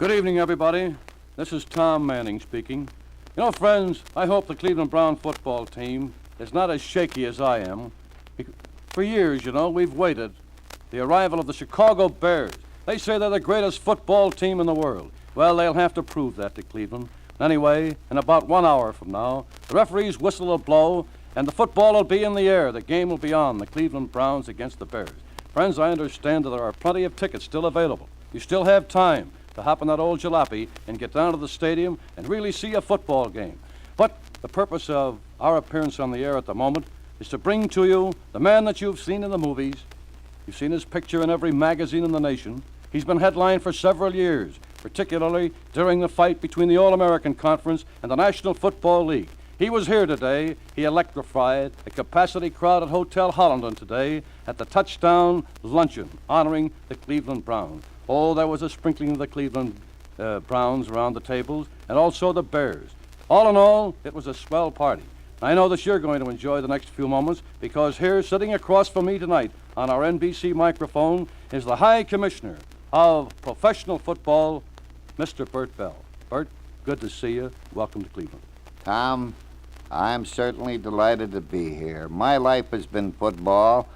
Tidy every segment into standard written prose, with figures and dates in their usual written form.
Good evening, everybody. This is Tom Manning speaking. You know, friends, I hope the Cleveland Brown football team is not as shaky as I am. For years, we've waited the arrival of the Chicago Bears. They say they're the greatest football team in the world. Well, they'll have to prove that to Cleveland. Anyway, in about 1 hour from now, the referee's whistle will blow, and the football will be in the air. The game will be on, the Cleveland Browns against the Bears. Friends, I understand that there are plenty of tickets still available. You still have time to hop on that old jalopy and get down to the stadium and really see a football game. But the purpose of our appearance on the air at the moment is to bring to you the man that you've seen in the movies. You've seen his picture in every magazine in the nation. He's been headlined for several years, particularly during the fight between the All-American Conference and the National Football League. He was here today. He electrified a capacity crowd at Hotel Hollandon today at the touchdown luncheon honoring the Cleveland Browns. Oh, there was a sprinkling of the Cleveland Browns around the tables, and also the Bears. All in all, it was a swell party. I know that you're going to enjoy the next few moments, because here, sitting across from me tonight on our NBC microphone, is the High Commissioner of Professional Football, Mr. Bert Bell. Bert, good to see you. Welcome to Cleveland. Tom, I'm certainly delighted to be here. My life has been football,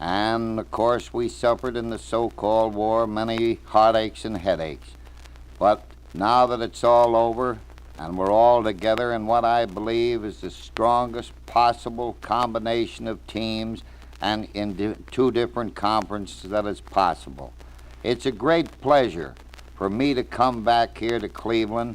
and, of course, we suffered in the so-called war many heartaches and headaches. But now that it's all over, and we're all together in what I believe is the strongest possible combination of teams and in two different conferences that is possible, it's a great pleasure for me to come back here to Cleveland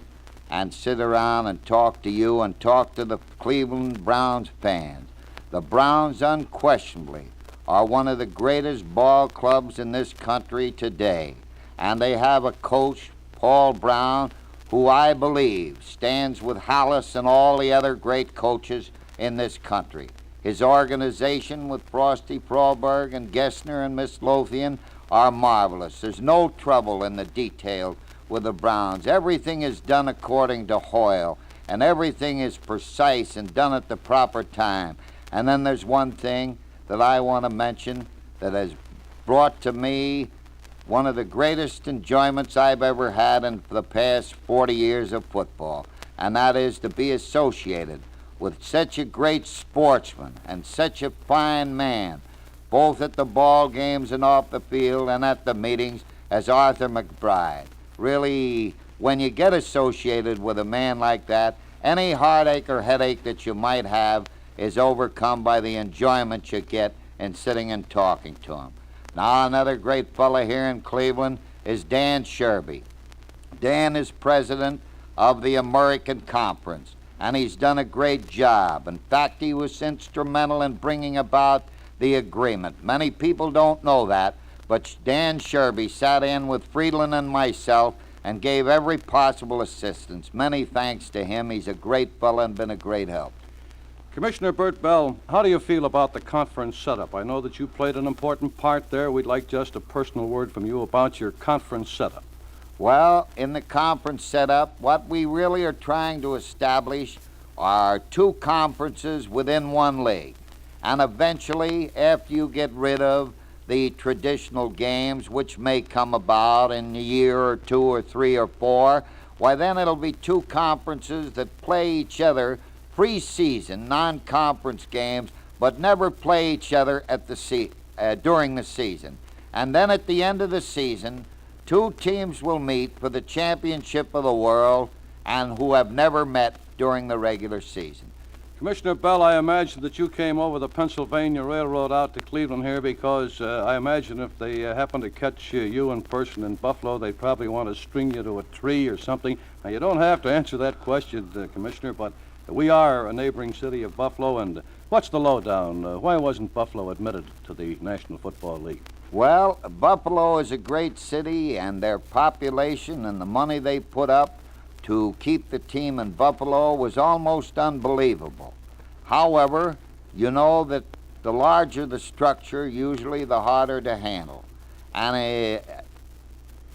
and sit around and talk to you and talk to the Cleveland Browns fans. The Browns unquestionably are one of the greatest ball clubs in this country today, and they have a coach, Paul Brown, who I believe stands with Hollis and all the other great coaches in this country. His organization with Frosty Froberg and Gessner and Miss Lothian are marvelous. There's no trouble in the details with the Browns. Everything is done according to Hoyle, and everything is precise and done at the proper time. And then there's one thing that I want to mention that has brought to me one of the greatest enjoyments I've ever had in the past 40 years of football, and that is to be associated with such a great sportsman and such a fine man, both at the ball games and off the field and at the meetings, as Arthur McBride. Really, when you get associated with a man like that, any heartache or headache that you might have is overcome by the enjoyment you get in sitting and talking to him. Now, another great fella here in Cleveland is Dan Sherby. Dan is president of the American Conference, and he's done a great job. In fact, he was instrumental in bringing about the agreement. Many people don't know that, but Dan Sherby sat in with Friedland and myself and gave every possible assistance. Many thanks to him. He's a great fella and been a great help. Commissioner Bert Bell, how do you feel about the conference setup? I know that you played an important part there. We'd like just a personal word from you about your conference setup. Well, in the conference setup, what we really are trying to establish are two conferences within one league. And eventually, after you get rid of the traditional games, which may come about in a year or two or three or four, why then it'll be two conferences that play each other pre-season, non-conference games, but never play each other at the during the season. And then at the end of the season, two teams will meet for the championship of the world and who have never met during the regular season. Commissioner Bell, I imagine that you came over the Pennsylvania Railroad out to Cleveland here because I imagine if they happen to catch you in person in Buffalo, they'd probably want to string you to a tree or something. Now, you don't have to answer that question, Commissioner, but we are a neighboring city of Buffalo, and what's the lowdown? Why wasn't Buffalo admitted to the National Football League? Well, Buffalo is a great city, and their population and the money they put up to keep the team in Buffalo was almost unbelievable. However, you know that the larger the structure, usually the harder to handle. And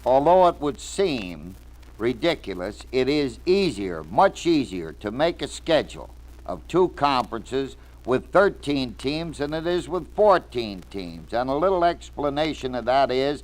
although it would seem ridiculous, it is easier, much easier, to make a schedule of two conferences with 13 teams than it is with 14 teams. And a little explanation of that is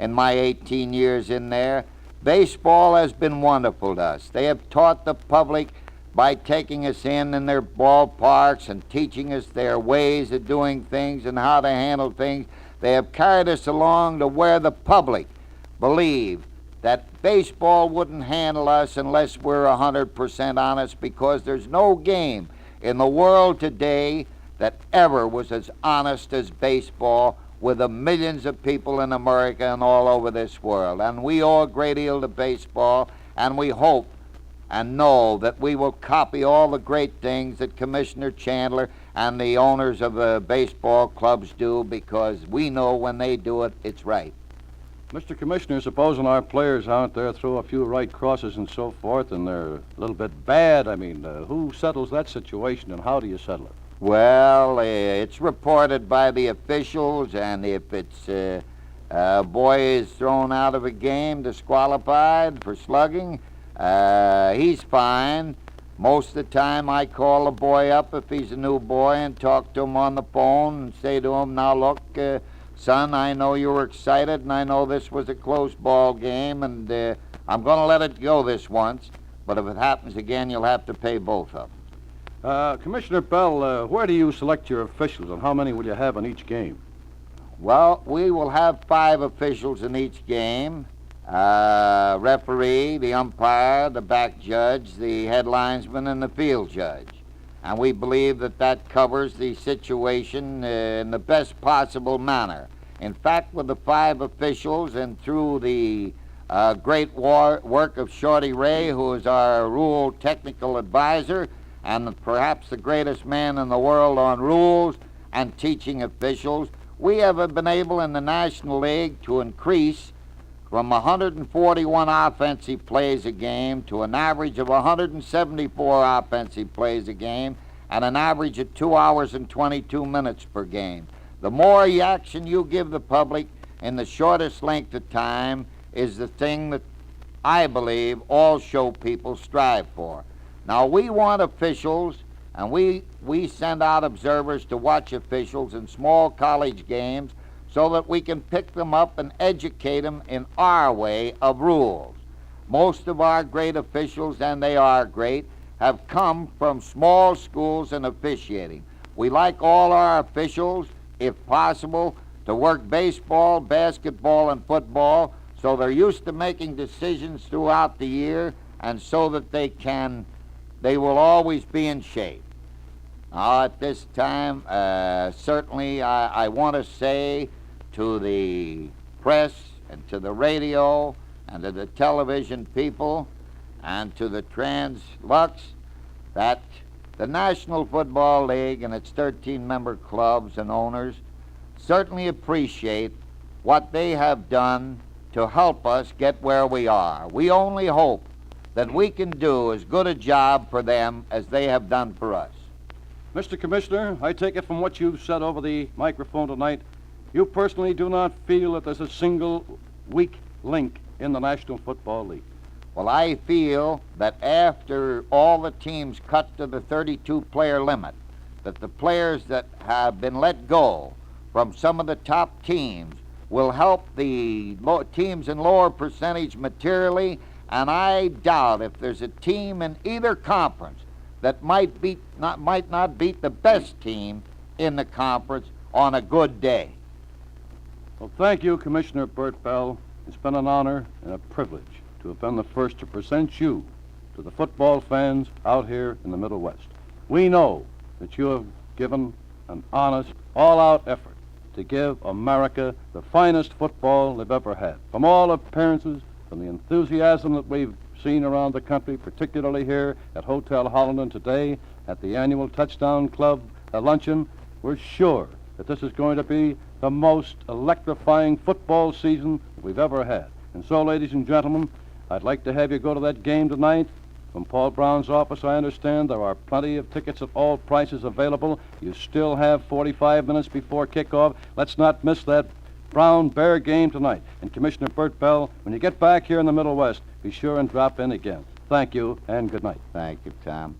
in my 18 years in there. Baseball has been wonderful to us. They have taught the public by taking us in their ballparks and teaching us their ways of doing things and how to handle things. They have carried us along to where the public believe that baseball wouldn't handle us unless we're 100% honest, because there's no game in the world today that ever was as honest as baseball, with the millions of people in America and all over this world. And we owe a great deal to baseball, and we hope and know that we will copy all the great things that Commissioner Chandler and the owners of the baseball clubs do, because we know when they do it, it's right. Mr. Commissioner, supposing our players out there throw a few right crosses and so forth, and they're a little bit bad, who settles that situation, and how do you settle it? Well, it's reported by the officials, and if it's a boy is thrown out of a game, disqualified for slugging, he's fine. Most of the time I call the boy up if he's a new boy and talk to him on the phone and say to him, now look, son, I know you were excited, and I know this was a close ball game, and I'm going to let it go this once, but if it happens again, you'll have to pay both of them. Commissioner Bell, where do you select your officials, and how many will you have in each game? Well, we will have 5 officials in each game. Referee, the umpire, the back judge, the head linesman, and the field judge. And we believe that that covers the situation in the best possible manner. In fact, with the 5 officials and through the great work of Shorty Ray, who is our rule technical advisor and perhaps the greatest man in the world on rules and teaching officials, we have been able in the National League to increase from 141 offensive plays a game to an average of 174 offensive plays a game and an average of 2 hours and 22 minutes per game. The more action you give the public in the shortest length of time is the thing that I believe all show people strive for. Now, we want officials, and we send out observers to watch officials in small college games so that we can pick them up and educate them in our way of rules. Most of our great officials, and they are great, have come from small schools in officiating. We like all our officials, if possible, to work baseball, basketball, and football, so they're used to making decisions throughout the year, and so that they will always be in shape. Now, at this time, certainly I want to say to the press and to the radio and to the television people and to the Translux that the National Football League and its 13-member clubs and owners certainly appreciate what they have done to help us get where we are. We only hope that we can do as good a job for them as they have done for us. Mr. Commissioner, I take it from what you've said over the microphone tonight, you personally do not feel that there's a single weak link in the National Football League. Well, I feel that after all the teams cut to the 32-player limit, that the players that have been let go from some of the top teams will help the teams in lower percentage materially, and I doubt if there's a team in either conference that might not beat the best team in the conference on a good day. Well, thank you, Commissioner Bert Bell. It's been an honor and a privilege to have been the first to present you to the football fans out here in the Middle West. We know that you have given an honest, all-out effort to give America the finest football they've ever had. From all appearances, from the enthusiasm that we've seen around the country, particularly here at Hotel Holland and today at the annual Touchdown Club luncheon, we're sure that this is going to be the most electrifying football season we've ever had. And so, ladies and gentlemen, I'd like to have you go to that game tonight. From Paul Brown's office, I understand there are plenty of tickets at all prices available. You still have 45 minutes before kickoff. Let's not miss that Brown-Bear game tonight. And Commissioner Bert Bell, when you get back here in the Middle West, be sure and drop in again. Thank you, and good night. Thank you, Tom.